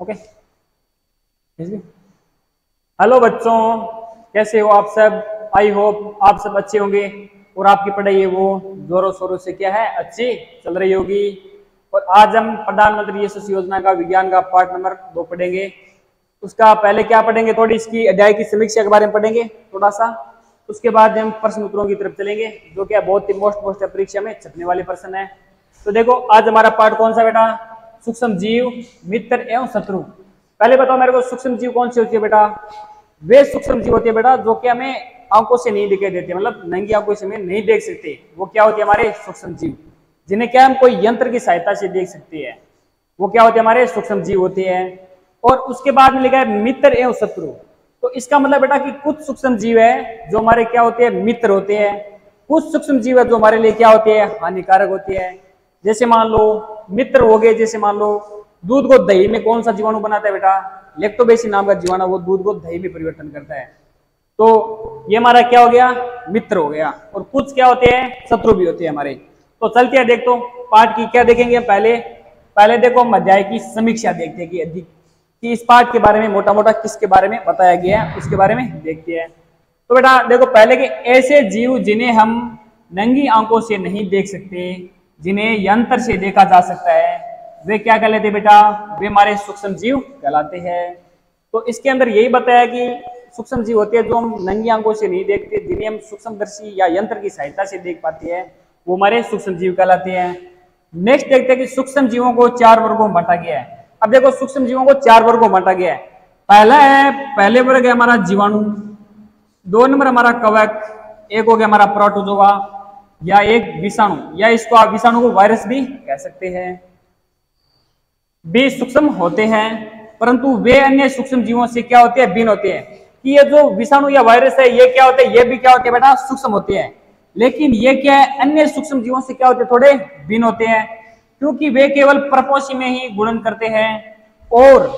Okay. Hello बच्चों, कैसे हो आप सब? आई होप आप सब अच्छे होंगे और आपकी पढ़ाई है वो जोरों शोरों से क्या है अच्छी चल रही होगी। और आज हम प्रधानमंत्री यशस्वी योजना का विज्ञान का पार्ट नंबर 2 पढ़ेंगे। उसका पहले क्या पढ़ेंगे, थोड़ी इसकी अध्याय की समीक्षा के बारे में पढ़ेंगे थोड़ा सा। उसके बाद हम प्रश्न उत्तरों की तरफ चलेंगे जो क्या बहुत ही मोस्ट परीक्षा में छपने वाले प्रश्न है। तो देखो आज हमारा पार्ट कौन सा बेटा? सूक्ष्म जीव, मित्र एवं शत्रु। पहले बताओ मेरे को, सूक्ष्म जीव कौन सी होती है बेटा? वे सूक्ष्म जीव होती है बेटा जो कि हमें आंखों से नहीं दिखाई देते, मतलब नंगी आंखों से हमें नहीं देख सकते। वो क्या होती है? हमारे सूक्ष्म जीव, जिन्हें क्या हम कोई यंत्र की सहायता से देख सकते हैं। वो क्या होते हैं? हमारे सूक्ष्म जीव होते हैं। और उसके बाद में लिखा है मित्र एवं शत्रु। तो इसका मतलब बेटा कि कुछ सूक्ष्म जीव है जो हमारे क्या होते हैं? मित्र होते हैं। कुछ सूक्ष्म जीव है जो हमारे लिए क्या होते हैं? हानिकारक होते हैं। जैसे मान लो मित्र हो गए, जैसे मान लो दूध को दही में कौन सा जीवाणु बनाता है बेटा? लैक्टोबैसिल नाम का जीवाणु, वो दूध को दही में परिवर्तन करता है। तो ये हमारा क्या हो गया? मित्र हो गया। और कुछ क्या होते हैं? शत्रु भी होते हैं हमारे। तो चलते हैं, देख तो पाठ की क्या देखेंगे पहले। पहले देखो हम अध्याय की समीक्षा देखते हैं कि इस पाठ के बारे में मोटा मोटा किसके बारे में बताया गया है, उसके बारे में देखते हैं। तो बेटा देखो पहले कि ऐसे जीव जिन्हें हम नंगी आंखों से नहीं देख सकते, जिन्हें यंत्र से देखा जा सकता है, वे क्या कहलाते हैं बेटा? वे हमारे सूक्ष्म जीव कहलाते हैं। तो इसके अंदर यही बताया कि सूक्ष्म जीव होते हैं जो हम नंगी आंखों से नहीं देखते, जिन्हें हम सूक्ष्मदर्शी या यंत्र की सहायता से देख पाते हैं, वो हमारे सूक्ष्म जीव कहलाते हैं। नेक्स्ट देखते हैं कि सूक्ष्म जीवों को 4 वर्गों में बांटा गया है। अब देखो सूक्ष्म जीवों को 4 वर्गों में बांटा गया है। पहले वर्ग है हमारा जीवाणु, 2 नंबर हमारा कवक, एक हो गया हमारा प्रोटोजोआ या एक विषाणु, या इसको आप विषाणु को वायरस भी कह सकते हैं। वे सूक्ष्म होते हैं परंतु वे अन्य सूक्ष्म जीवों से क्या होते हैं? भिन्न होते हैं। कि ये जो विषाणु या वायरस है ये क्या होते हैं? ये भी क्या होते हैं बेटा? सूक्ष्म होते हैं। लेकिन ये क्या है? अन्य सूक्ष्म जीवों से क्या होते हैं? थोड़े भिन्न होते हैं, क्योंकि वे केवल परपोषी में ही गुणन करते हैं और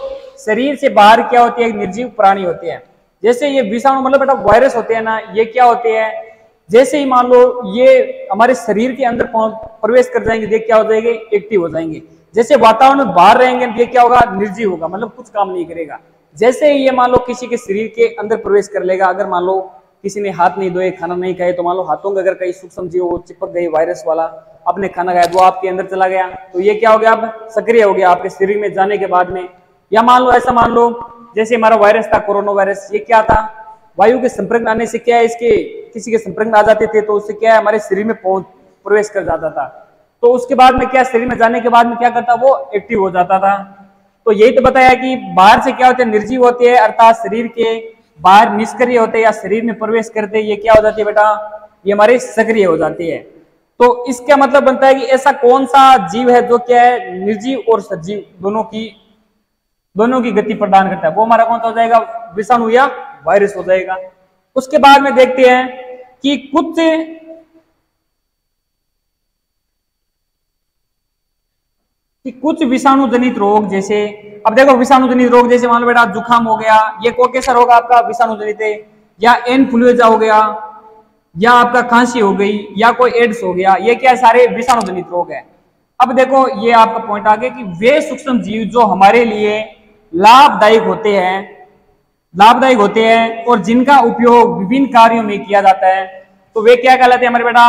शरीर से बाहर क्या होते हैं? निर्जीव प्राणी होते हैं। जैसे ये विषाणु मतलब बेटा वायरस होते हैं ना, ये क्या होते हैं? जैसे ही मान लो ये हमारे शरीर के अंदर प्रवेश कर जाएंगे, ये क्या हो जाएंगे? एक्टिव हो जाएंगे। जैसे वातावरण में बाहर रहेंगे ये क्या होगा? निर्जीव होगा, मतलब कुछ काम नहीं करेगा। जैसे ही ये मान लो किसी के शरीर के अंदर प्रवेश कर लेगा, अगर मान लो किसी ने हाथ नहीं धोए, खाना नहीं खाए, तो मान लो हाथों के अगर कई सूक्ष्म जीव चिपक गए, वायरस वाला अपने खाना खाया, वो आपके अंदर चला गया, तो ये क्या हो गया? अब सक्रिय हो गया आपके शरीर में जाने के बाद में। या मान लो ऐसा मान लो जैसे हमारा वायरस था कोरोना वायरस, ये क्या था? वायु के संपर्क में आने से क्या है, इसके किसी के संपर्क में आ जाते थे तो उससे क्या है? हमारे शरीर में प्रवेश कर जाता था। तो उसके बाद में क्या, शरीर में जाने के बाद में क्या करता? वो एक्टिव हो जाता था। तो यही तो बताया कि बाहर से क्या होते हैं? निर्जीव होते हैं, अर्थात शरीर के बाहर निष्क्रिय होते हैं या शरीर में प्रवेश करते हैं, ये क्या हो जाती है बेटा? ये हमारे सक्रिय हो जाती है। तो इसका मतलब बनता है कि ऐसा कौन सा जीव है जो क्या है? निर्जीव और सजीव दोनों की गति प्रदान करता है, वो हमारा कौन सा हो जाएगा? विषाणु या वायरस हो जाएगा। उसके बाद में देखते हैं कि कुछ विषाणु जनित रोग, जैसे अब देखो विषाणु जनित रोग जैसे मान लो बेटा जुकाम हो गया, ये कौन कैसा रोग आपका? विषाणु जनित है। या इन्फ्लुएंजा हो गया, या आपका खांसी हो गई, या कोई एड्स हो गया, ये क्या सारे विषाणु जनित रोग है। अब देखो ये आपका पॉइंट आ गया कि वे सूक्ष्म जीव जो हमारे लिए लाभदायक होते हैं और जिनका उपयोग विभिन्न कार्यों में किया जाता है, तो वे क्या कहलाते हैं हमारे बेटा?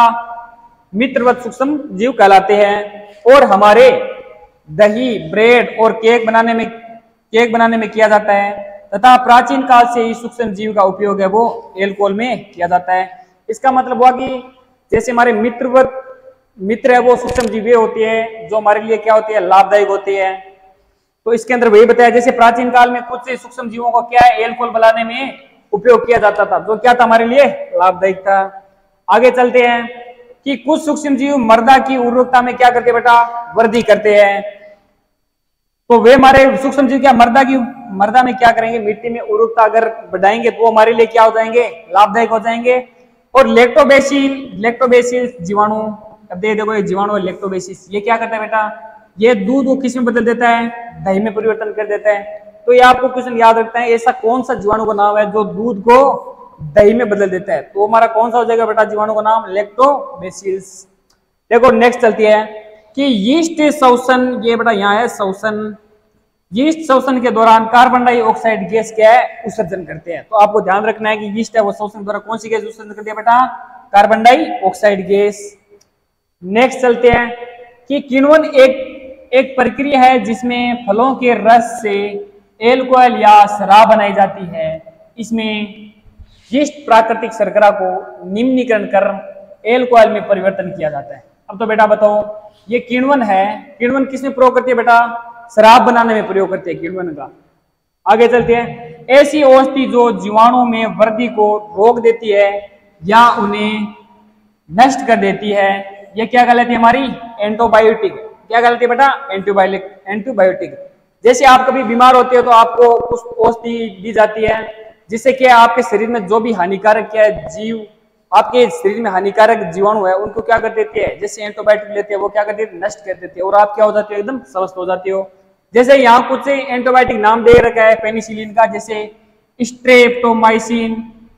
मित्रवत सूक्ष्म जीव कहलाते हैं। और हमारे दही, ब्रेड और केक बनाने में किया जाता है, तथा प्राचीन काल से ही सूक्ष्म जीव का उपयोग है वो एल्कोहल में किया जाता है। इसका मतलब हुआ कि जैसे हमारे मित्र है वो सूक्ष्म जीव होती है जो हमारे लिए क्या होती है? लाभदायक होती है। तो इसके अंदर वही बताया जैसे प्राचीन काल में कुछ सूक्ष्म जीवों को क्या है? एल्कोहल बनाने में उपयोग किया जाता था, जो क्या था? हमारे लिए लाभदायक था। आगे चलते हैं कि कुछ सूक्ष्म जीव मर्दा की उर्वरकता में क्या करते हैं बेटा? वृद्धि करते हैं। तो वे हमारे सूक्ष्म जीव क्या मर्दा में क्या करेंगे? मिट्टी में उर्वरकता अगर बढ़ाएंगे तो वो हमारे लिए क्या हो जाएंगे? लाभदायक हो जाएंगे। और लैक्टोबैसिल जीवाणु, अब देखो ये जीवाणु है लैक्टोबैसिस, ये क्या करता है बेटा? ये दूध को किस में बदल देता है? दही में परिवर्तन कर देता है। तो ये आपको क्वेश्चन याद रखना है, ऐसा कौन सा जीवाणु का नाम है जो दूध को दही में बदल देता है? तो हमारा कौन सा हो जाएगा बेटा जीवाणु का नाम? लैक्टोबैसिलस। देखो नेक्स्ट चलती है कि यीस्ट श्वसन, ये बेटा यहाँ है श्वसन, यीस्ट श्वसन के दौरान कार्बन डाइऑक्साइड गैस क्या है उत्सर्जन करते हैं। तो आपको ध्यान रखना है कि यीस्ट है वो श्वसन के दौरान कौन सी गैस उत्सर्जन करती है बेटा, कार्बन डाइऑक्साइड गैस। नेक्स्ट चलते हैं कि किण्वन एक प्रक्रिया है जिसमें फलों के रस से एल्कोहल या शराब बनाई जाती है। इसमें यीस्ट प्राकृतिक शर्करा को निम्नीकरण कर एल्कोहल में परिवर्तन किया जाता है। अब तो बेटा बताओ ये किण्वन है, किण्वन किसमें प्रयोग करती है बेटा, शराब बनाने में प्रयोग करते हैं किण्वन का। आगे चलते हैं, ऐसी औषधि जो जीवाणु में वृद्धि को रोक देती है या उन्हें नष्ट कर देती है, ये क्या कहलाती है हमारी एंटीबायोटिक। क्या कहलाती है बेटा, एंटीबायोटिक। जैसे आप कभी बीमार होते हो तो आपको कुछ औषधि दी जाती है जिससे कि आपके शरीर में जो भी हानिकारक क्या है जीव, आपके शरीर में हानिकारक जीवाणु है उनको क्या कर देती है, जैसे एंटीबायोटिक लेते हैं वो क्या कर देती है, नष्ट कर देती है और आप क्या हो जाते हो, एकदम स्वस्थ हो जाते हो। जैसे यहाँ कुछ एंटीबायोटिक नाम दे रखा है पेनिसिलिन का, जैसे स्ट्रेप्टोमाइसिन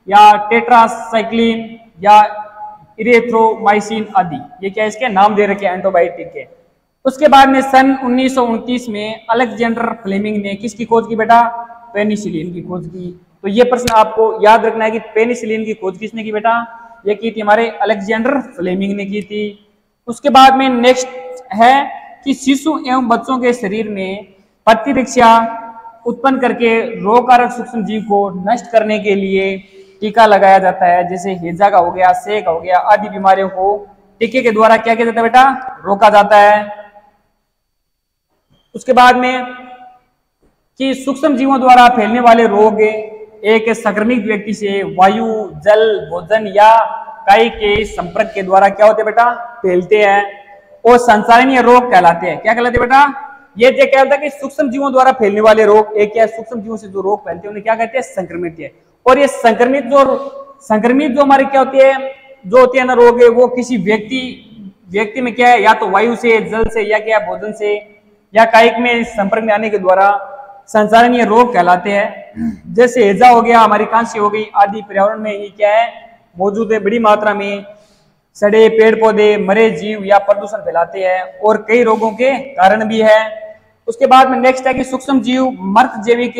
या टेट्रासाइक्लिन या इरेथ्रोमाइसिन आदि, ये क्या इसके नाम दे रखे हैं एंटीबायोटिक के। उसके बाद में सन 1929 में अलेक्जेंडर फ्लेमिंग ने किसकी खोज की बेटा, पेनिसिलिन की खोज की। तो ये प्रश्न आपको याद रखना है कि पेनिसिलिन की खोज किसने की बेटा, ये की थी हमारे अलेक्जेंडर फ्लेमिंग ने की थी। उसके बाद में नेक्स्ट है कि शिशु एवं बच्चों के शरीर में प्रतिरक्षा उत्पन्न करके रोगकारक सूक्ष्म जीव को नष्ट करने के लिए टीका लगाया जाता है। जैसे हैजा का हो गया, सेक हो गया आदि बीमारियों को टीके के द्वारा क्या किया जाता है बेटा, रोका जाता है। उसके बाद में कि सूक्ष्म जीवों द्वारा फैलने वाले रोग एक संक्रमित व्यक्ति से वायु, जल, भोजन या काई के संपर्क के द्वारा क्या होते हैं बेटा, फैलते हैं और संचारणीय रोग कहलाते हैं। क्या कहलाते हैं बेटा, ये क्या होता है कि सूक्ष्म जीवों द्वारा फैलने वाले रोग, एक क्या सूक्ष्म जीवों से जो रोग फैलते हैं उन्हें क्या कहते हैं, संक्रमित है। और ये संक्रमित जो हमारे क्या होती है, जो होती है ना रोग है, वो किसी व्यक्ति में क्या है, या तो वायु से, जल से या क्या भोजन से या कायिक में संपर्क में आने के द्वारा संचारणीय रोग कहलाते हैं। जैसे हैजा हो गया, हमारी खांसी हो गई आदि पर्यावरण में ये क्या है मौजूद है, बड़ी मात्रा में सड़े पेड़ पौधे, मरे जीव या प्रदूषण फैलाते हैं और कई रोगों के कारण भी है। उसके बाद में नेक्स्ट है कि सूक्ष्म जीव मृत जैविक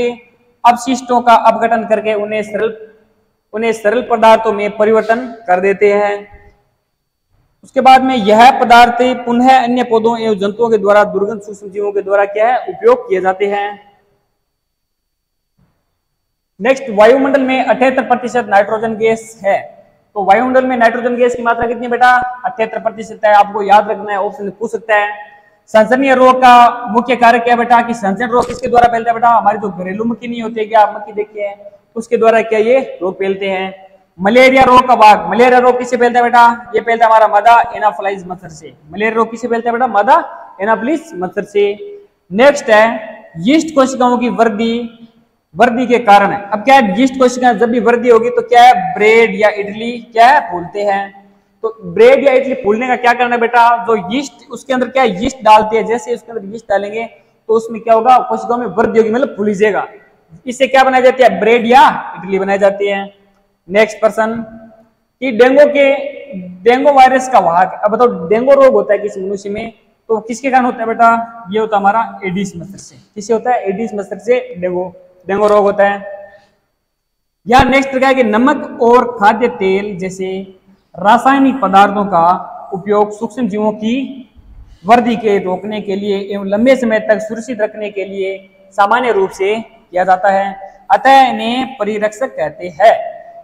अपशिष्टों का अपघटन करके उन्हें सरल पदार्थों में परिवर्तन कर देते हैं। उसके बाद में यह पदार्थ पुनः अन्य पौधों एवं जंतुओं के द्वारा दुर्गंध सूक्ष्म जीवों के द्वारा क्या है उपयोग किए जाते हैं। नेक्स्ट, वायुमंडल में 78% नाइट्रोजन गैस है। तो वायुमंडल में नाइट्रोजन गैस की मात्रा कितनी बेटा, 78% है। आपको याद रखना है, ऑप्शन पूछ सकता है। संसर्गीय रोग का मुख्य कारक क्या बेटा, कि संसर्ग रोग किसके द्वारा फैलता है बेटा, हमारी जो घरेलू मक्खी नहीं होती है क्या, आप मक्खी देखिए हैं, उसके द्वारा क्या ये रोग फैलते हैं। मलेरिया रोग का भाग, मलेरिया रोग किससे फैलता है बेटा, ये फैलता है हमारा मादा एनाफिलाइज मच्छर से। मलेरिया रोग किससे फैलता है बेटा, मादा एनाफिलिस मच्छर से। नेक्स्ट है यीस्ट कोशिकाओं की वृद्धि के कारण है। अब क्या है, यीस्ट कोशिकाएं जब भी वृद्धि होगी तो क्या है, ब्रेड या इडली क्या है फूलते हैं। तो ब्रेड या इडली फूलने का क्या करना है बेटा, जो यीस्ट उसके अंदर क्या है यीस्ट डालते हैं, जैसे उसके अंदर यीस्ट डालेंगे तो उसमें क्या होगा, कोशिकाओं में वृद्धि होगी, मतलब फूलिजेगा। इससे क्या बनाई जाती है, ब्रेड या इडली बनाई जाती है। नेक्स्ट प्रश्न कि डेंगू वायरस का वाहक, अब बताओ डेंगू रोग होता है किसी मनुष्य में तो किसके कारण होता है बेटा, ये होता है हमारा एडिस मच्छर से। किससे होता है, एडिस मच्छर से डेंगू रोग होता है। या नेक्स्ट क्या है कि नमक और खाद्य तेल जैसे रासायनिक पदार्थों का उपयोग सूक्ष्म जीवों की वृद्धि के रोकने के लिए एवं लंबे समय तक सुरक्षित रखने के लिए सामान्य रूप से किया जाता है, अतः इन्हें परिरक्षक कहते हैं।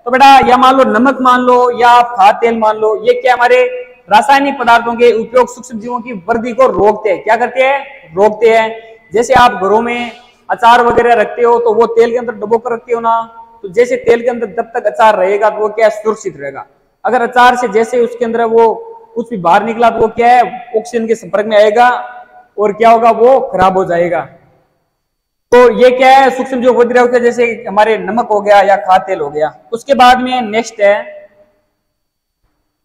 तो बेटा या मान लो नमक मान लो या खाद्य तेल मान लो, ये क्या हमारे रासायनिक पदार्थों के उपयोग सूक्ष्म जीवों की वृद्धि को रोकते हैं। क्या करते हैं, रोकते हैं। जैसे आप घरों में अचार वगैरह रखते हो तो वो तेल के अंदर डुबो कर रखते हो ना, तो जैसे तेल के अंदर जब तक अचार रहेगा तो वो क्या सुरक्षित रहेगा। अगर अचार से जैसे उसके अंदर वो कुछ भी बाहर निकला तो वो क्या है ऑक्सीजन के संपर्क में आएगा और क्या होगा, वो खराब हो जाएगा। तो ये क्या है सूक्ष्म जीव वृद्धि रोकते हैं, जैसे हमारे नमक हो गया या खाद्य तेल हो गया। उसके बाद में नेक्स्ट है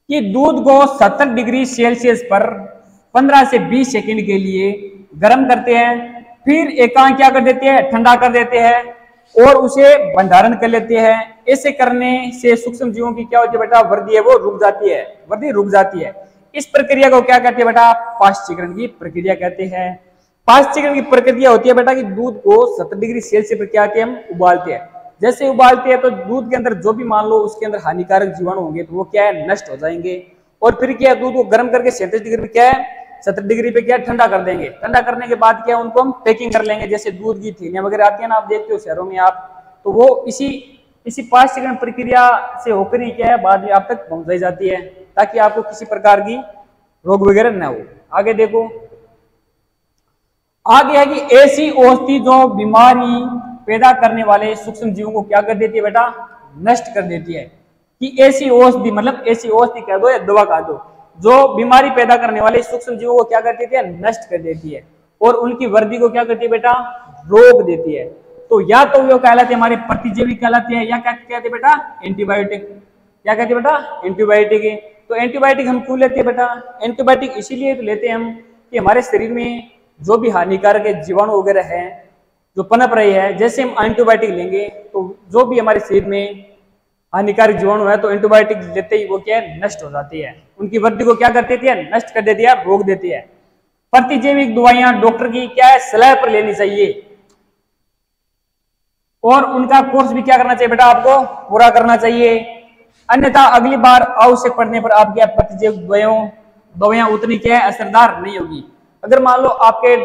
कि दूध को 70 डिग्री सेल्सियस पर 15 से 20 सेकंड के लिए गर्म करते हैं, फिर एकांत क्या कर देते हैं, ठंडा कर देते हैं और उसे भंडारण कर लेते हैं। ऐसे करने से सूक्ष्म जीवों की क्या होती है बेटा, वृद्धि है वो रुक जाती है, वृद्धि रुक जाती है। इस प्रक्रिया को क्या कहते हैं बेटा, पाश्चीकरण की प्रक्रिया कहते हैं। पाश्चीकरण की प्रक्रिया होती है बेटा कि दूध को 70 डिग्री सेल्सियस पर क्या हम उबालते हैं। जैसे उबालते हैं तो दूध के अंदर जो भी मान लो उसके अंदर हानिकारक जीवाणु होंगे तो वो क्या है नष्ट हो जाएंगे। और फिर क्या दूध को गर्म करके 37 डिग्री पे क्या है 70 डिग्री पे क्या ठंडा कर देंगे। ठंडा करने के बाद क्या उनको हम पैकिंग कर लेंगे। जैसे दूध की थैलियां वगैरह आती है ना, आप देखते हो शहरों में आप, तो वो इसी पाश्चीकरण प्रक्रिया से होकर ही क्या है बाद में आप तक पहुंचाई जाती है, ताकि आपको किसी प्रकार की रोग वगैरह न हो। आगे देखो, आगे है कि ऐसी औषधि जो बीमारी पैदा करने वाले सूक्ष्म जीवों को क्या कर देती है बेटा, नष्ट कर देती है। कि ऐसी औषधि मतलब ऐसी औषधि कह दो या दवा कह दो जो बीमारी पैदा करने वाले सूक्ष्म जीवों को क्या कर देती है, नष्ट कर देती है। और उनकी वृद्धि को क्या करती है बेटा, रोक देती है। तो या तो वो कहलाते हैं हमारे प्रतिजैविक कहलाते हैं, या क्या कहते हैं बेटा, एंटीबायोटिक। क्या कहते हैं बेटा, एंटीबायोटिक। तो एंटीबायोटिक हम क्यों लेते हैं बेटा, एंटीबायोटिक इसीलिए तो लेते हैं हम कि हमारे शरीर में जो भी हानिकारक जीवाणु वगैरह है जो पनप रही है, जैसे हम एंटीबायोटिक लेंगे तो जो भी हमारे शरीर में हानिकारक जीवाणु है तो एंटीबायोटिक लेते ही वो क्या है नष्ट हो जाती है। उनकी वृद्धि को क्या कर देती है, नष्ट कर देती है, रोक देती है। प्रतिजैविक दवाइयां डॉक्टर की क्या है सलाह पर लेनी चाहिए और उनका कोर्स भी क्या करना चाहिए बेटा, आपको पूरा करना चाहिए। अन्यथा अगली बार आवश्यक पड़ने पर आप क्या प्रतिजैविक दवाइयां उतनी क्या है असरदार नहीं होगी। अगर मान लो आपके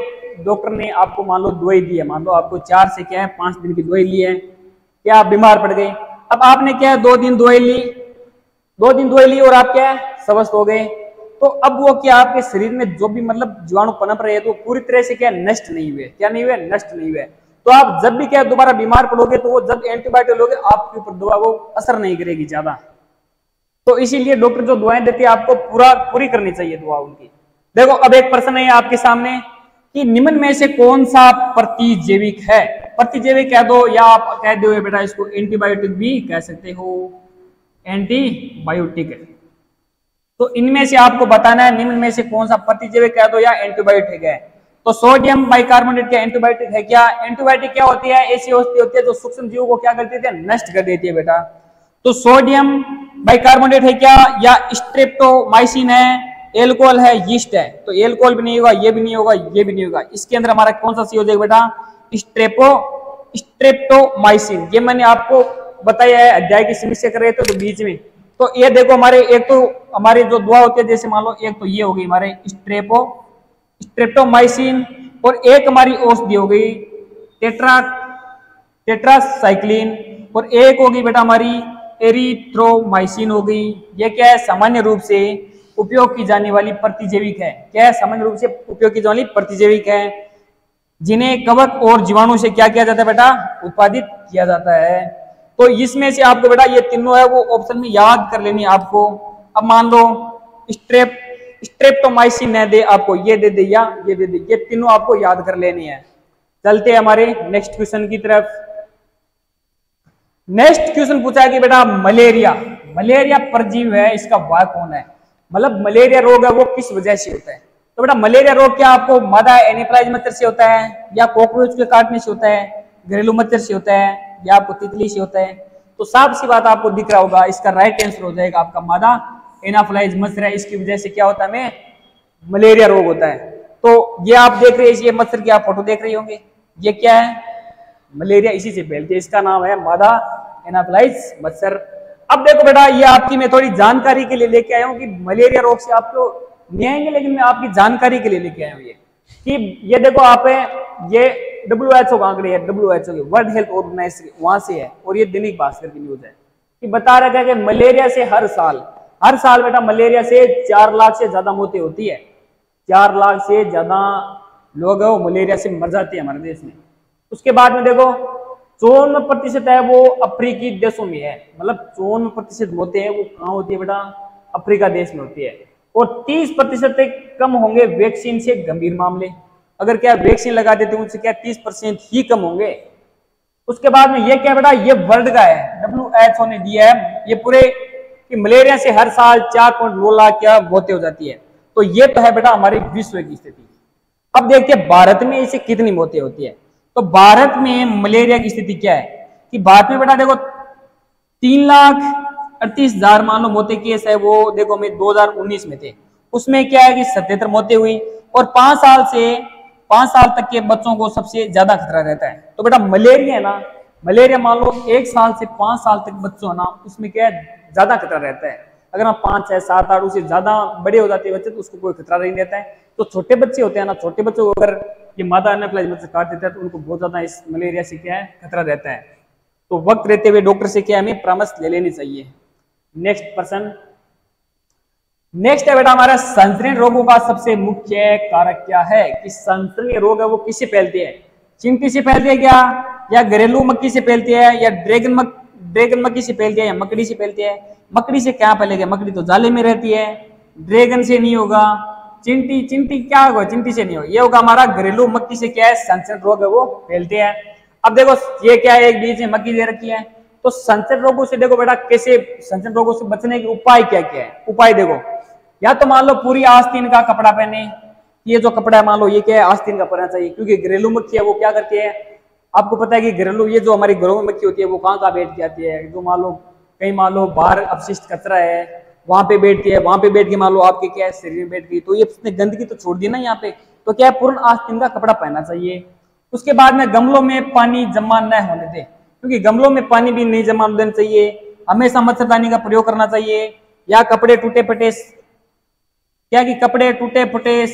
डॉक्टर ने आपको मान लो दवाई दी है, मान लो आपको 4 से क्या है 5 दिन की दवाई ली है, क्या आप बीमार पड़ गए। अब आपने क्या है 2 दिन दवाई ली और आप क्या है स्वस्थ हो गए, तो अब वो क्या आपके शरीर में जो भी मतलब जीवाणु पनप रहे हैं तो पूरी तरह से क्या नष्ट नहीं हुए, क्या नहीं हुए, नष्ट नहीं हुए। तो आप जब भी क्या दोबारा बीमार पड़ोगे तो वो जब एंटीबायोटिक लोगे आपके ऊपर दवा वो असर नहीं करेगी ज्यादा। तो इसीलिए डॉक्टर जो दवाएं देते हैं आपको पूरी करनी चाहिए दवा उनकी। देखो अब एक प्रश्न है आपके सामने कि निम्न में से कौन सा प्रतिजैविक है। प्रतिजैविक कह दो या आप कह दो बेटा इसको एंटीबायोटिक भी कह सकते हो, एंटीबायोटिक। तो इनमें से आपको बताना है निम्न में से कौन सा प्रतिजैविक कह दो या एंटीबायोटिक है। तो सोडियम बाइकार्बोनेट क्या एंटीबायोटिक है क्या? एंटीबायोटिक क्या होती है, ऐसी औषधि होती है जो सूक्ष्म जीवों को क्या करती है, नष्ट कर देती है बेटा। तो सोडियम बाइकार्बोनेट है क्या, या स्ट्रेप्टोमाइसिन है, एल्कोहल है, यीस्ट है। तो एल्कोहल भी नहीं होगा, ये भी नहीं होगा, ये भी नहीं होगा। इसके अंदर हमारा कौन सा सी हो जाएगा बेटा, स्ट्रेप्टोमाइसिन। ये मैंने आपको बताया है अध्याय की समीक्षा कर रहे थे तो बीच में। तो ये देखो हमारे एक तो हमारी जो दवा होती है जैसे मान लो एक तो ये हो गई हमारे स्ट्रेप्टोमाइसिन और एक हमारी औषधि हो गई टेट्रासाइक्लिन और एक होगी बेटा हमारी एरिथ्रोमाइसिन हो गई। ये क्या है, सामान्य रूप से उपयोग की जाने वाली प्रतिजैविक है। क्या है, सामान्य रूप से उपयोग की जाने वाली प्रतिजैविक है जिन्हें कवक और जीवाणु से क्या किया जाता है बेटा, उत्पादित किया जाता है। तो इसमें से आपको बेटा ये तीनों है वो ऑप्शन में याद कर लेनी है आपको। अब मान लो स्ट्रेप्टोमाइसिन न दे आपको, ये दे दे या ये दे दे, ये तीनों आपको याद कर लेनी है। चलते हैं हमारे नेक्स्ट क्वेश्चन की तरफ। नेक्स्ट क्वेश्चन पूछा है कि बेटा मलेरिया परजीवी है, इसका वाहक कौन है। मतलब मलेरिया रोग है वो किस वजह से होता है। तो बेटा मलेरिया रोग क्या आपको मादा एनीफ्लाइज मच्छर से होता है, या कॉकरोच के काटने से होता है, घरेलू मच्छर से होता है, या आपको तितली से होता है। तो साफ सी बात आपको दिख रहा होगा, इसका राइट आंसर हो जाएगा आपका मादा एनाफ्लाइज मच्छर है, इसकी वजह से क्या होता है हमें मलेरिया रोग होता है। तो ये आप देख रहे हैं, ये मच्छर की आप फोटो देख रहे होंगे, ये क्या है, मलेरिया इसी से फैलती है, इसका नाम है मादा एनाफ्लाइज मच्छर। अब देखो बेटा ये आपकी मैं थोड़ी जानकारी के लिए लेके आया हूँ कि मलेरिया रोग से आपको नहीं आएंगे, लेकिन मैं आपकी जानकारी के लिए लेके आया हूँ ये देखो आप ये WHO का आंकड़े है, WHO के वर्ल्ड हेल्थ ऑर्गेनाइजेशन वहां से है, और ये दैनिक भास्कर की न्यूज है कि बता रखा है कि मलेरिया से हर साल बेटा मलेरिया से 4 लाख से ज्यादा मौतें होती है। 4 लाख से ज्यादा लोग मलेरिया से मर जाते हैं हमारे देश में। उसके बाद में देखो 54% है वो अफ्रीकी देशों में है, मतलब 54% मौतें हैं वो कहाँ होती है बेटा, अफ्रीका देश में होती है। और 30% कम होंगे वैक्सीन से गंभीर मामले, अगर क्या वैक्सीन लगा देते हैं उनसे क्या 30% ही कम होंगे। उसके बाद में ये क्या बेटा, ये वर्ल्ड का है, WHO ने दिया है ये पूरे कि मलेरिया से हर साल 4.9 लाख क्या मौतें हो जाती है। तो ये तो है बेटा हमारे विश्व की स्थिति। अब देखते हैं भारत में इसे कितनी मौतें होती है। तो भारत में मलेरिया की स्थिति क्या है कि भारत में बेटा देखो 3,38,000 मान लो मौतें केस है, वो देखो मैं 2019 में थे, उसमें क्या है कि 77 मौतें हुई। और 5 साल से 5 साल तक के बच्चों को सबसे ज्यादा खतरा रहता है। तो बेटा मलेरिया है ना, मलेरिया मान लो 1 साल से 5 साल तक बच्चों है ना, उसमें क्या है ज्यादा खतरा रहता है। अगर हम 5, 6, 7, 8 उससे ज्यादा बड़े हो जाते हैं बच्चे तो उसको कोई खतरा नहीं रहता है। तो छोटे बच्चे होते हैं ना, छोटे बच्चों को अगर ये मादा एनाफ्लाइज मच्छर काट देता है तो उनको बहुत ज्यादा इस मलेरिया से क्या है खतरा रहता है। तो वक्त रहते हुए डॉक्टर से क्या हमें परामर्श ले लेनी चाहिए। नेक्स्ट पर्सन, नेक्स्ट है बेटा हमारा संसर्गजन्य रोगों का सबसे मुख्य कारक क्या है कि संसर्गजन्य रोग है वो किससे फैलते हैं? चींटी से फैलते हैं क्या, या घरेलू मक्खी से फैलती है, या ड्रैगन मक्खी से फैलती है, या मकड़ी से फैलती है? मकड़ी से क्या फैलेगा, मकड़ी तो जाले में रहती है। ड्रैगन से नहीं होगा। चिंटी क्या होगा, चिंटी से नहीं होगा, ये होगा हमारा घरेलू मक्खी से क्या है संसर्गजन्य रोग है वो फैलते हैं। अब देखो ये क्या है, एक बीच में मक्खी दे रखी है। तो संसर्गजन्य रोगों से देखो बेटा कैसे संसर्गजन्य रोगों से बचने के उपाय क्या क्या है। उपाय देखो, या तो मान लो पूरी आस्तीन का कपड़ा पहने, ये जो कपड़ा है मान लो ये क्या है आस्तीन का पहनना चाहिए, क्योंकि घरेलू मक्खी है वो क्या करती है, आपको पता है कि घरेलू ये जो हमारी घरों में मक्खी होती है वो कहाँ बैठ जाती है, जो मान लो कहीं मान लो बाहर अपशिष्ट कचरा है वहां पे बैठती है, वहां पे बैठ के मान लो आपके क्या है शरीर में बैठ गई, तो ये उसने गंदगी तो छोड़ दी ना यहाँ पे, तो क्या है पूर्ण आस्तीन का कपड़ा पहनना चाहिए। उसके बाद में गमलों में पानी जमा न होने दे, क्योंकि गमलों में पानी भी नहीं जमा देना चाहिए। हमेशा मच्छरदानी का प्रयोग करना चाहिए, या कपड़े टूटे फटे क्या कि कपड़े टूटे फटे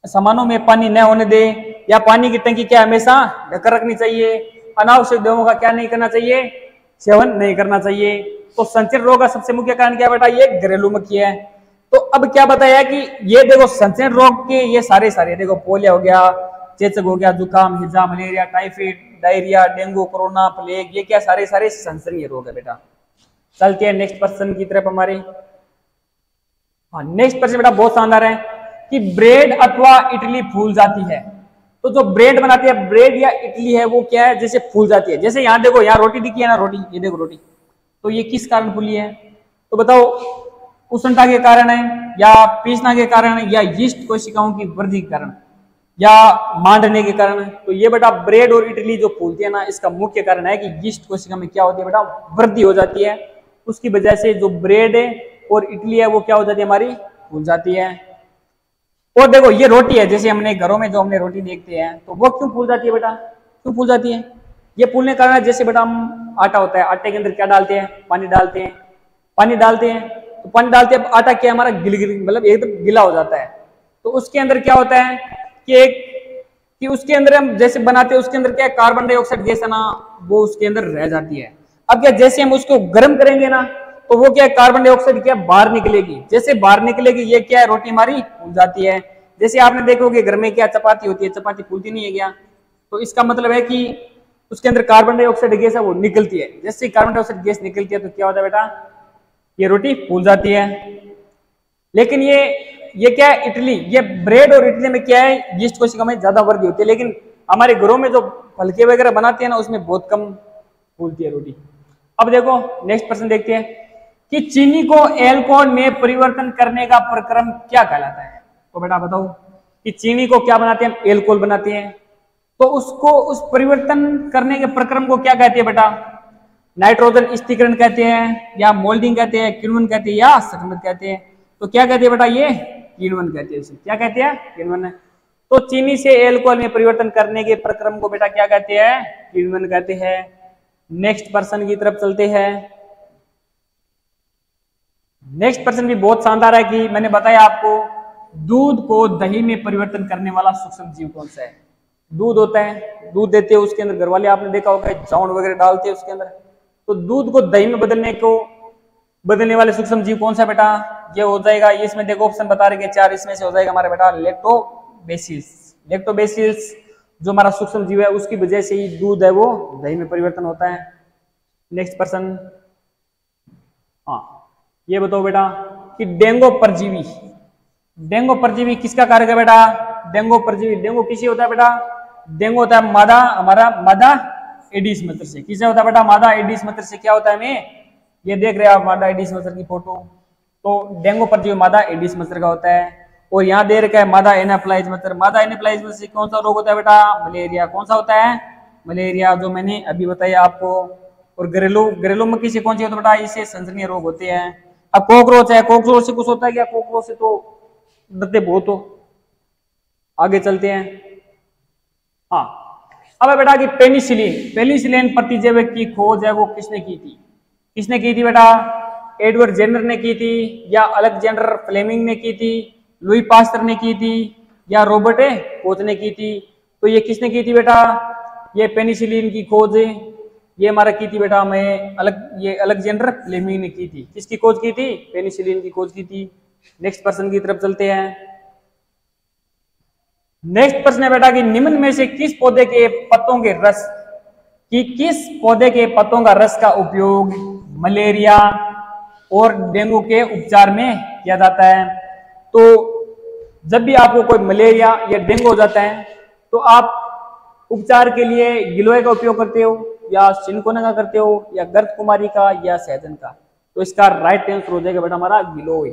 सामानों में पानी न होने दे, या पानी की टंकी क्या हमेशा ढक रखनी चाहिए। अनावश्यक दवाओं का क्या नहीं करना चाहिए, सेवन नहीं करना चाहिए। तो संचरण रोग का सबसे मुख्य कारण क्या बेटा, ये घरेलू मक्खी है। तो अब क्या बताया कि ये देखो संचरण रोग के ये सारे देखो पोलियो हो गया, चेचक हो गया, जुकाम, हिजा, malaria, typhoid, diarrhoea, dengue, corona, plague, ये क्या सारे संसर्गजन्य रोग है बेटा। चलते हैं नेक्स्ट पर्सन की तरफ हमारे। हाँ नेक्स्ट पर्सन बेटा बहुत शानदार है कि ब्रेड अथवा इडली फूल जाती है। तो जो ब्रेड बनाती है, ब्रेड या इडली है वो क्या है जैसे फूल जाती है। जैसे यहाँ देखो, यहाँ रोटी दिखी है ना, रोटी ये देखो रोटी, तो ये किस कारण फूली है? तो बताओ उष्णता के कारण है, या पीसना के कारण है, या यीस्ट कोशिकाओं की वृद्धि के कारण, या मांडने के कारण? तो ये बेटा ब्रेड और इडली जो फूलती है ना, इसका मुख्य कारण है कि यीस्ट कोशिका में क्या होती है बेटा, वृद्धि हो जाती है। उसकी वजह से जो ब्रेड है और इडली है वो क्या हो जाती है हमारी, फूल जाती है। और देखो ये रोटी है, जैसे हमने घरों में जो हमने रोटी देखते हैं तो वो क्यों फूल जाती है बेटा, क्यों फूल जाती है? ये फूलने का कारण है, जैसे बेटा हम आटा होता है, आटे के अंदर क्या डालते हैं, पानी डालते हैं, तो पानी डालते हैं, आटा क्या हमारा गिल मतलब एकदम गिला हो जाता है। तो उसके अंदर क्या होता है कि उसके अंदर हम जैसे बनाते हैं उसके अंदर क्या कार्बन डाइऑक्साइड गैस है ना, वो उसके अंदर रह जाती है। अब क्या जैसे हम उसको गर्म करेंगे ना तो वो क्या कार्बन डाइऑक्साइड क्या बाहर निकलेगी, जैसे बाहर निकलेगी ये क्या है रोटी हमारी फूल जाती है। जैसे आपने देखोगे घर में क्या चपाती होती है, चपाती फूलती नहीं है क्या? तो इसका मतलब है कि उसके अंदर कार्बन डाइऑक्साइड गैस है वो निकलती है। जैसे कार्बन डाइऑक्साइड गैस निकलती है तो क्या होता है बेटा, ये रोटी फूल जाती है। लेकिन ये क्या है इडली, ये ब्रेड और इडली में क्या है यीस्ट कोशिका में ज्यादा वृद्धि होती है, लेकिन हमारे घरों में जो फलके वगैरह बनाते हैं ना उसमें बहुत कम फूलती है रोटी। अब देखो नेक्स्ट प्रश्न देखते हैं कि चीनी को एल्कोहल में परिवर्तन करने का प्रक्रम क्या कहलाता है? तो बेटा बताओ कि चीनी को क्या बनाते हैं, एल्कोहल बनाते हैं, तो उसको उस परिवर्तन करने के प्रक्रम को क्या कहते हैं बेटा? नाइट्रोजन स्थिरीकरण कहते हैं, या मोल्डिंग कहते हैं, किण्वन कहते हैं, या संक्रमण कहते हैं? तो क्या कहते हैं बेटा, ये किण्वन कहते हैं। इसे क्या कहते हैं, किण्वन। तो चीनी से एल्कोहल में परिवर्तन करने के प्रक्रम को बेटा क्या कहते हैं, किण्वन कहते हैं। नेक्स्ट पर्सन की तरफ चलते हैं। नेक्स्ट पर्सन भी बहुत शानदार है कि मैंने बताया आपको दूध को दही में परिवर्तन करने वाला सूक्ष्म जीव कौन सा है? दूध होता है, दूध देते हैं, उसके अंदर घर वाले आपने देखा होगा जौन वगैरह डालते हैं उसके अंदर, तो दूध को दही में बदलने वाले सूक्ष्म जीव कौन सा बेटा? ये हो जाएगा, इसमें देखो ऑप्शन बता रहे 4, इसमें से हो जाएगा हमारा बेटा लैक्टोबैसिलस। लैक्टोबैसिलस जो हमारा सूक्ष्म जीव है उसकी वजह से ही दूध है वो दही में परिवर्तन होता है। नेक्स्ट पर्सन, हाँ ये बताओ बेटा कि डेंगू परजीवी किसका कारक है बेटा? डेंगू परजीवी, डेंगू किसे होता है बेटा? डेंगू होता है मादा एडिस मच्छर से। किसे होता है बेटा? मादा एडिस मच्छर से। क्या होता है, हमें ये देख रहे हैं आप मादा एडिस मच्छर की फोटो, तो डेंगू परजीवी मादा एडिस मच्छर का होता है। और यहाँ दे रखा है मादा एनाफ्लाइज मच्छर। मादा एनाफ्लाइज मच्छर से कौन सा रोग होता है बेटा? मलेरिया। कौन सा होता है? मलेरिया, जो मैंने अभी बताया आपको। और घरेलू मक्खी से कौन सी होता है बेटा? इससे संसर्गजन्य रोग होते हैं। अब कॉकरोच है, कॉकरोच से कुछ होता है क्या? कॉकरोच से तो डरते बहुत हो। आगे चलते हैं। हाँ, अब है बेटा कि पेनिसिलिन प्रतिजैविक की खोज है वो किसने की थी? किसने की थी बेटा? एडवर्ड जेनर ने की थी, या अलेक्जेंडर फ्लेमिंग ने की थी, लुई पास्टर ने की थी, या रॉबर्ट कोच ने की थी? तो ये किसने की थी बेटा? ये पेनिसिलिन की खोज ये हमारा की थी बेटा ये अलेक्जेंडर फ्लेमिंग ने की थी। किसकी खोज की थी? पेनिसिलिन की खोज की थी। नेक्स्ट पर्सन की तरफ चलते हैं। नेक्स्ट प्रश्न है बेटा कि निम्न में से किस पौधे के पत्तों का रस का उपयोग मलेरिया और डेंगू के उपचार में किया जाता है? तो जब भी आपको कोई मलेरिया या डेंगू हो जाता है तो आप उपचार के लिए गिलोय का उपयोग करते हो, या सिनकोना का करते हो, या गर्द कुमारी का, या सहजन का? तो इसका राइट आंसर हो जाएगा बेटा हमारा गिलोय।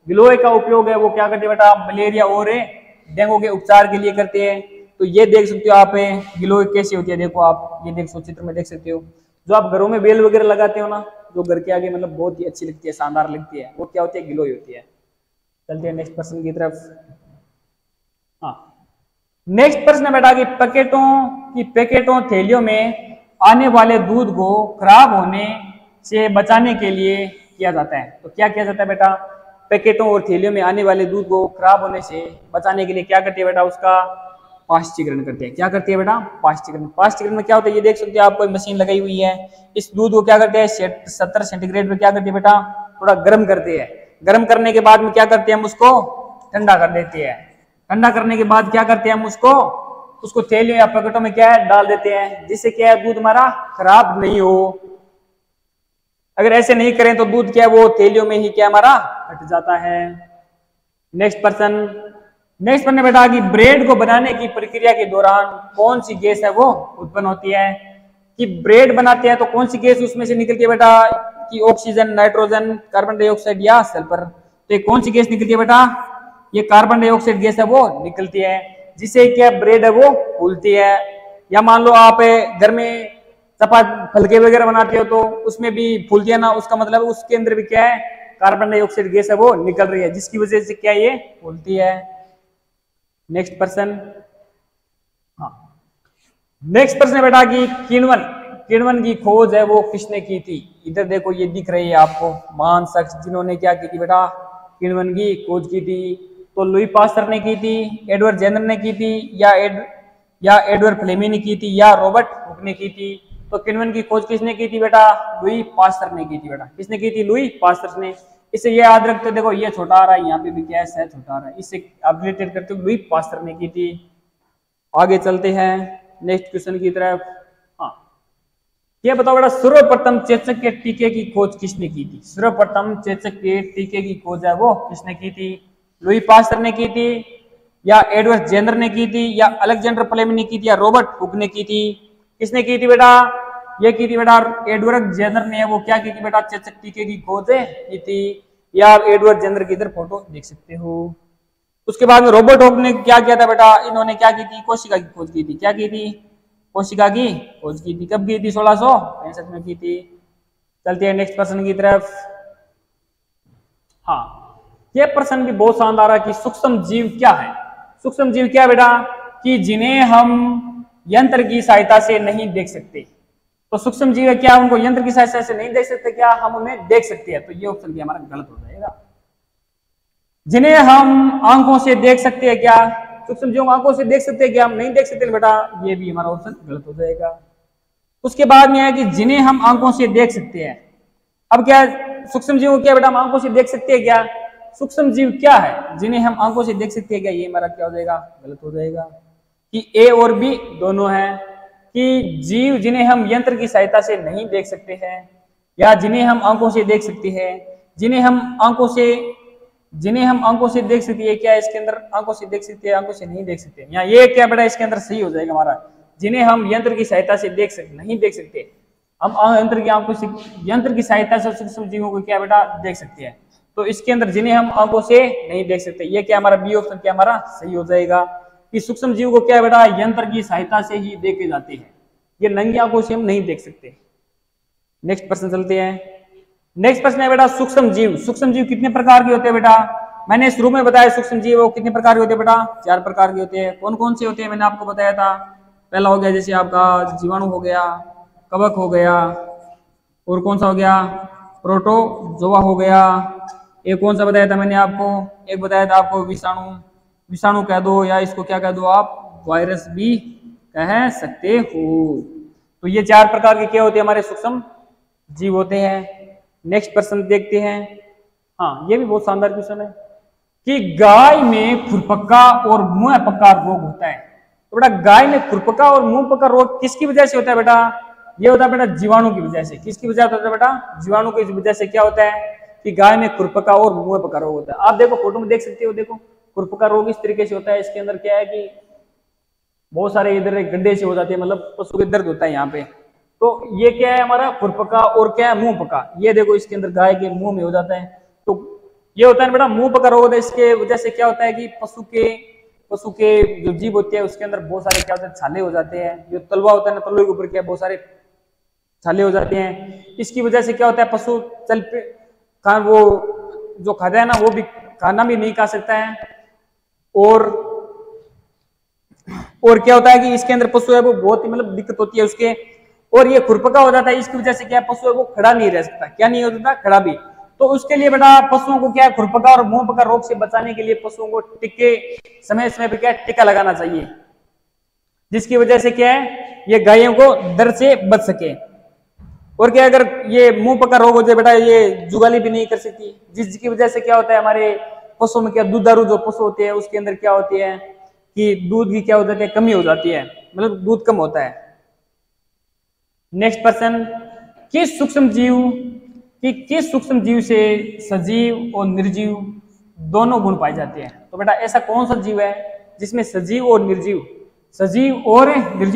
गिलोय का उपयोग है वो क्या करते हैं बेटा? मलेरिया और डेंगू के उपचार के लिए करते हैं। तो ये देख सकते हो आप गिलोय कैसी होती है, देखो आप ये देख चित्र में देख सकते हो। जो आप घरों में बेल वगैरह लगाते हो ना, जो घर के आगे मतलब बहुत ही अच्छी लगती है, शानदार लगती है, वो क्या होती है? गिलोय होती है। चलते हैं नेक्स्ट पर्सन की तरफ। हाँ, नेक्स्ट प्रश्न है बेटा कि पैकेटों थैलियों में आने वाले दूध को खराब होने से बचाने के लिए किया जाता है। तो क्या किया जाता है बेटा? पैकेटों और थैलियों में आने वाले दूध को खराब होने से बचाने के लिए क्या करते हैं बेटा? उसका पाश्चीकरण करते हैं। क्या करती है बेटा? पाश्चीकरण। पाश्चीकरण में क्या होता है? ये देख सकते हो आप, कोई मशीन लगाई हुई है। इस दूध को क्या करते हैं? 70 सेंटीग्रेड पे क्या करते हैं बेटा? थोड़ा गर्म करते हैं। गर्म करने के बाद में क्या करते हैं? हम उसको ठंडा कर देते हैं। ठंडा करने के बाद क्या करते हैं? हम उसको थैलियों या पैकेटों में क्या है? डाल देते हैं, जिससे क्या है? दूध हमारा खराब नहीं हो। अगर ऐसे नहीं करें तो दूध क्या है? वो थैलियों में ही क्या हमारा हट जाता है। नेक्स्ट प्रश्न बेटा कि ब्रेड को बनाने की प्रक्रिया के दौरान कौन सी गैस है वो उत्पन्न होती है? कि ब्रेड बनाते हैं तो कौन सी गैस उसमें से निकलती है बेटा? कि ऑक्सीजन, नाइट्रोजन, कार्बन डाइऑक्साइड या सल्फर? तो कौन सी गैस निकलती है बेटा? ये कार्बन डाइऑक्साइड गैस है वो निकलती है, जिससे क्या ब्रेड है वो फूलती है। या मान लो आप घर में चपाती फलके वगैरह बनाते हो तो उसमें भी फूलती है ना, उसका मतलब उसके अंदर भी क्या है? कार्बन डाइऑक्साइड गैस है वो निकल रही है, जिसकी वजह से क्या ये फूलती है। नेक्स्ट प्रश्न। हाँ, नेक्स्ट प्रश्न है बेटा कि किण्वन की खोज है वो किसने की थी? इधर देखो ये दिख रही है आपको महान शख्स जिन्होंने क्या की थी बेटा? किण्वन की खोज की थी। तो लुई पास्टर ने की थी, एडवर्ड जेनर ने की थी, या एडवर्ड फ्लेमिंग ने की थी, या रॉबर्ट हुक ने की थी? तो किण्वन की खोज किसने की थी बेटा? लुई पास्टर ने की थी बेटा। किसने की थी? लुई पास्टर ने। इससे ये याद रखते हो, देखो ये छोटा आ रहा है, यहाँ पे भी क्या है? सह छोटा आ रहा है, इससे आप रिलेटेड करते हो लुई पास्टर ने की थी। आगे चलते हैं नेक्स्ट क्वेश्चन की तरफ। हाँ, ये बताओ बेटा सर्वप्रथम चेचक के टीके की खोज किसने की थी? सर्वप्रथम चेचक के टीके की खोज है वो किसने की थी? लुई पास्टर ने की थी, या एडवर्ड जेनर ने की थी, या अलेक्जेंडर फ्लेमिंग ने की थी, या रॉबर्ट हुक ने की थी? किसने की थी बेटा? ये की थी बेटा एडवर्ड जेनर ने। वो क्या की थी बेटा? चेचक टीके की खोज की थी। या आप एडवर्ड जेनर की इधर फोटो देख सकते हो। उसके बाद में रॉबर्ट हुक ने क्या किया था बेटा? इन्होंने क्या की थी? कोशिका की खोज की थी। क्या की थी? कोशिका की खोज की थी। कब की थी? 1665 में की थी। चलते हैं नेक्स्ट प्रश्न की तरफ। हाँ, ये प्रश्न भी बहुत शानदार है कि सूक्ष्म जीव क्या है? सूक्ष्म जीव क्या बेटा? कि जिन्हें हम यंत्र की सहायता से नहीं देख सकते। तो सूक्ष्म जीव क्या? उनको यंत्र की सहायता से नहीं देख सकते, क्या हम उन्हें देख सकते हैं? तो ये ऑप्शन भी हमारा गलत हो जाएगा। जिन्हें हम आंखों से देख सकते हैं क्या? सूक्ष्म जीवों को आंखों से देख सकते हैं क्या? हम नहीं देख सकते बेटा, ये भी हमारा ऑप्शन गलत हो जाएगा। उसके बाद में है कि जिन्हें हम आंखों से देख सकते हैं। अब क्या सूक्ष्म जीवों को क्या बेटा हम आंखों से देख सकते हैं क्या? सूक्ष्म जीव क्या है जिन्हें हम आंखों से देख सकते हैं क्या? ये हमारा क्या हो जाएगा? गलत हो जाएगा। कि ए और बी दोनों हैं। कि जीव जिन्हें हम यंत्र की सहायता से नहीं देख सकते हैं, या जिन्हें हम आंखों से देख सकते हैं, जिन्हें हम आंखों से देख सकते हैं। क्या इसके अंदर आंखों से देख सकते हैं, आंखों से नहीं देख सकते? या ये क्या बेटा इसके अंदर सही हो जाएगा हमारा, जिन्हें हम यंत्र की सहायता से नहीं देख सकते। हम यंत्र की सहायता से सूक्ष्म जीवों को क्या बेटा देख सकते हैं। तो इसके अंदर जिन्हें हम आंखों से नहीं देख सकते, ये क्या हमारा बी ऑप्शन क्या हमारा सही हो जाएगा। कि सूक्ष्म जीव को क्या बेटा यंत्र की सहायता से ही देखे जाते हैं, ये नंगी आंखों से हम नहीं देख सकते। नेक्स्ट प्रश्न चलते हैं। नेक्स्ट प्रश्न है बेटा सूक्ष्म जीव कितने प्रकार के होते हैं बेटा? मैंने शुरू में बताया सूक्ष्म जीव वो कितने प्रकार के होते हैं बेटा? 4 प्रकार के होते हैं। कौन कौन से होते हैं मैंने आपको बताया था? पहला हो गया जैसे आपका जीवाणु हो गया, कवक हो गया, और कौन सा हो गया, प्रोटोजोआ हो गया। एक कौन सा बताया था मैंने आपको, एक बताया था आपको विषाणु, विषाणु कह दो या इसको क्या कह दो आप, वायरस भी कह सकते हो। तो ये 4 प्रकार के क्या होते हैं, हमारे सूक्ष्म जीव होते हैं। नेक्स्ट प्रश्न देखते हैं। हाँ, ये भी बहुत शानदार क्वेश्चन है कि गाय में खुरपक्का और मुंह पक्का रोग होता है। तो बेटा गाय में खुरपक्का और मुंह पक्का रोग किसकी वजह से होता है बेटा, ये होता है बेटा जीवाणु की वजह से। किसकी वजह से होता है बेटा, जीवाणु की वजह से क्या होता है कि गाय में खुरपक्का और मुंह पक्का रोग होता है। आप देखो फोटो में देख सकते हो, देखो खुरपक्का रोग इस तरीके से होता है। इसके अंदर क्या है कि बहुत सारे इधर गड्ढे से हो जाते हैं, मतलब पशु के दर्द होता है यहाँ पे। तो ये क्या है हमारा खुरपक्का, और क्या है मुंह पक्का। ये देखो इसके अंदर गाय के मुंह में हो जाता है। तो ये होता है बेटा मुंह पक्का रोग होता है। इसके वजह से क्या होता है कि पशु के जो जीव होते हैं उसके अंदर बहुत सारे क्या होते हैं, छाले हो जाते हैं। जो तलवा होता है ना, तलवे के ऊपर क्या बहुत सारे छाले हो जाते हैं। इसकी वजह से क्या होता है, पशु चल पे वो जो खाता है ना वो भी खाना भी नहीं खा सकता है। और क्या होता है कि इसके अंदर पशु है वो बहुत ही मतलब दिक्कत होती है उसके। और ये खुरपका हो जाता है, इसकी वजह से क्या पशु है वो खड़ा नहीं रह सकता। क्या नहीं होता, खड़ा भी। तो उसके लिए बेटा पशुओं को क्या है, खुरपका और मुंह पका रोग से बचाने के लिए पशुओं को टिक्के समय समय पे क्या है, टीका लगाना चाहिए, जिसकी वजह से क्या है ये गायों को दर्द से बच सके। और क्या अगर ये मुंह पका रोग हो जाए बेटा, ये जुगाली भी नहीं कर सकती, जिसकी वजह से क्या होता है हमारे पशुओं में क्या दुधारू जो पशु होते हैं उसके अंदर क्या होती है कि दूध की क्या हो जाती है, कमी हो जाती है, मतलब दूध कम होता है। नेक्स्ट प्रश्न, किस सूक्ष्म जीव से सजीव और निर्जीव दोनों गुण पाए जाते हैं। तो बेटा ऐसा कौन सा जीव है जिसमें सजीव और निर्जीव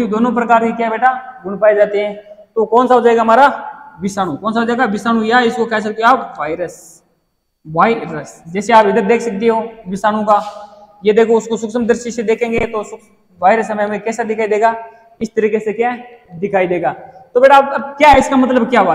दोनों प्रकार के क्या बेटा गुण पाए जाते हैं। तो कौन सा हो जाएगा हमारा विषाणु। कौन सा हो जाएगा विषाणु, या इसको कह सकते हो आप वायरस। जैसे आप इधर देख सकते हो विषाणु का, ये देखो उसको सूक्ष्म दृष्टि से देखेंगे तो वायरस हमें कैसा दिखाई देगा, इस तरीके से क्या दिखाई देगा। तो बेटा अब क्या है इसका मतलब क्या हुआ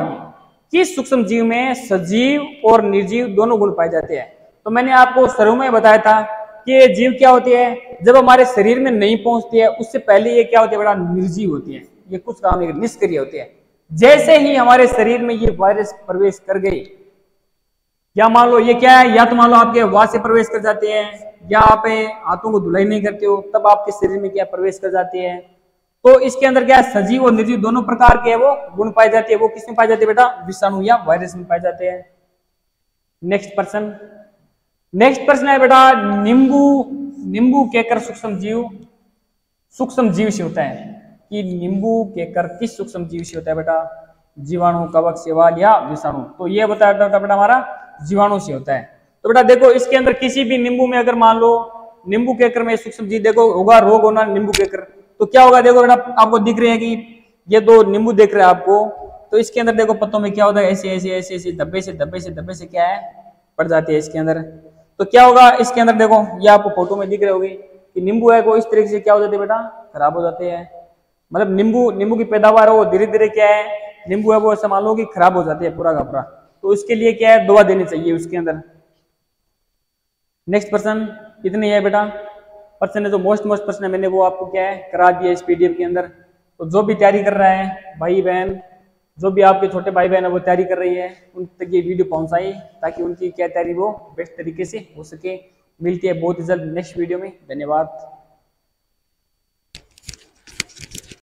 कि सूक्ष्म जीव में सजीव और निर्जीव दोनों गुण पाए जाते हैं। तो मैंने आपको शुरू में बताया था कि ये जीव क्या होती है, जब हमारे शरीर में नहीं पहुंचती है उससे पहले ये क्या होती है बेटा निर्जीव होती है, ये कुछ काम निष्क्रिय होती है। जैसे ही हमारे शरीर में ये वायरस प्रवेश कर गई, या मान लो ये क्या है, या तो मान लो आपके वात से प्रवेश कर जाते हैं, या आप हाथों को धुलाई नहीं करते हो तब आपके शरीर में क्या प्रवेश कर जाते हैं। तो इसके अंदर क्या है सजीव और निर्जीव दोनों प्रकार के वो गुण पाए जाते हैं। वो किसमें पाए जाते हैं बेटा, विषाणु या वायरस में पाए जाते हैं। नेक्स्ट प्रश्न है बेटा, नींबू केकर सूक्ष्म जीव से होता है कि नींबू केकर किस सूक्ष्म जीव से होता है बेटा, जीवाणु, कवक, शैवाल या विषाणु। तो ये बताया बेटा हमारा जीवाणु से होता है। तो बेटा देखो इसके अंदर किसी भी नींबू में अगर मान लो नींबू केकर में सूक्ष्म जीव देखो होगा रोग होना नींबू केकर, तो क्या होगा देखो बेटा आपको दिख रहे हैं कि ये दो नींबू देख रहे हैं आपको, तो इसके अंदर देखो पत्तों में क्या होता है ऐसे धब्बे से क्या है पड़ जाती है इसके अंदर। तो क्या होगा इसके अंदर देखो ये आपको फोटो में दिख रहे होगी कि नींबू है वो इस तरीके से क्या हो जाते हैं बेटा खराब हो जाते हैं। मतलब नींबू की पैदावार हो धीरे धीरे क्या है नींबू है वो ऐसा मान लो कि खराब हो जाती है पूरा का पूरा। तो इसके लिए क्या है दवा देनी चाहिए उसके अंदर। नेक्स्ट प्रश्न इतनी है बेटा, प्रश्न है जो मोस्ट प्रश्न है मैंने वो आपको क्या है करा दिया इस पीडीएफ के अंदर। तो जो भी तैयारी कर रहा है भाई बहन, जो भी आपके छोटे भाई बहन है वो तैयारी कर रही है, उन तक ये वीडियो पहुंचाई ताकि उनकी क्या तैयारी वो बेस्ट तरीके से हो सके। मिलती है बहुत ही जल्द नेक्स्ट वीडियो में। धन्यवाद।